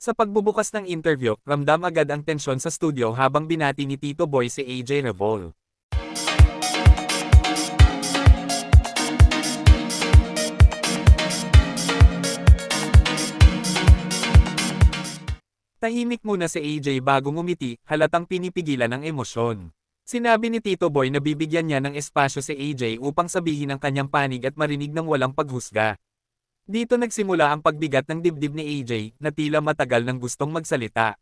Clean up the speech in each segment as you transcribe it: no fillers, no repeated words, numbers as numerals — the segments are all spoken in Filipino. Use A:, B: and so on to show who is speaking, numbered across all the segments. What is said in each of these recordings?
A: Sa pagbubukas ng interview, ramdam agad ang tensyon sa studio habang binati ni Tito Boy si AJ Revol. Tahimik muna si AJ bago ngumiti, halatang pinipigilan ang emosyon. Sinabi ni Tito Boy na bibigyan niya ng espasyo si AJ upang sabihin ang kanyang panig at marinig ng walang paghusga. Dito nagsimula ang pagbigat ng dibdib ni AJ, na tila matagal nang gustong magsalita.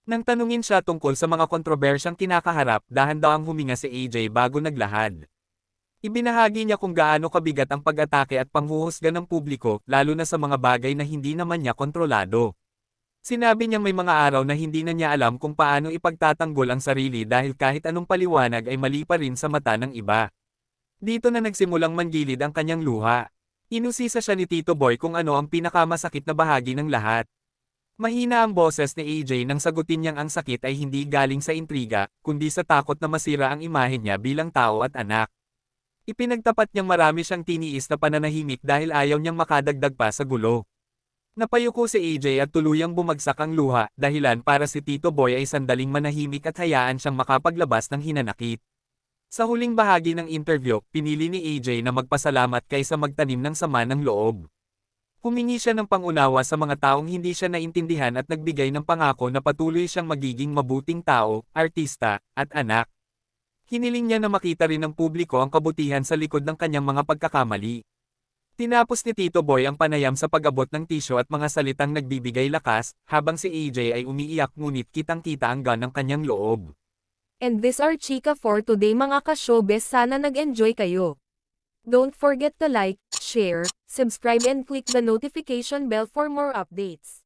A: Nang tanungin siya tungkol sa mga kontrobersyang kinakaharap, dahan-dahang huminga si AJ bago naglahad. Ibinahagi niya kung gaano kabigat ang pag-atake at panghuhusga ng publiko, lalo na sa mga bagay na hindi naman niya kontrolado. Sinabi niyang may mga araw na hindi na niya alam kung paano ipagtatanggol ang sarili dahil kahit anong paliwanag ay mali pa rin sa mata ng iba. Dito na nagsimulang manggilid ang kanyang luha. Inusisa siya ni Tito Boy kung ano ang pinakamasakit na bahagi ng lahat. Mahina ang boses ni AJ nang sagutin niyang ang sakit ay hindi galing sa intriga, kundi sa takot na masira ang imahe niya bilang tao at anak. Ipinagtapat niyang marami siyang tiniis na pananahimik dahil ayaw niyang makadagdag pa sa gulo. Napayuko si AJ at tuluyang bumagsak ang luha, dahilan para si Tito Boy ay sandaling manahimik at hayaan siyang makapaglabas ng hinanakit. Sa huling bahagi ng interview, pinili ni AJ na magpasalamat kaysa magtanim ng sama ng loob. Humingi siya ng pangunawa sa mga taong hindi siya naintindihan at nagbigay ng pangako na patuloy siyang magiging mabuting tao, artista, at anak. Hiniling niya na makita rin ng publiko ang kabutihan sa likod ng kanyang mga pagkakamali. Tinapos ni Tito Boy ang panayam sa pag-abot ng tisyo at mga salitang nagbibigay lakas, habang si AJ ay umiiyak ngunit kitang-kita ang gaan ng kanyang loob.
B: And this are Chika for today mga ka-showbiz, sana nag-enjoy kayo. Don't forget to like, share, subscribe and click the notification bell for more updates.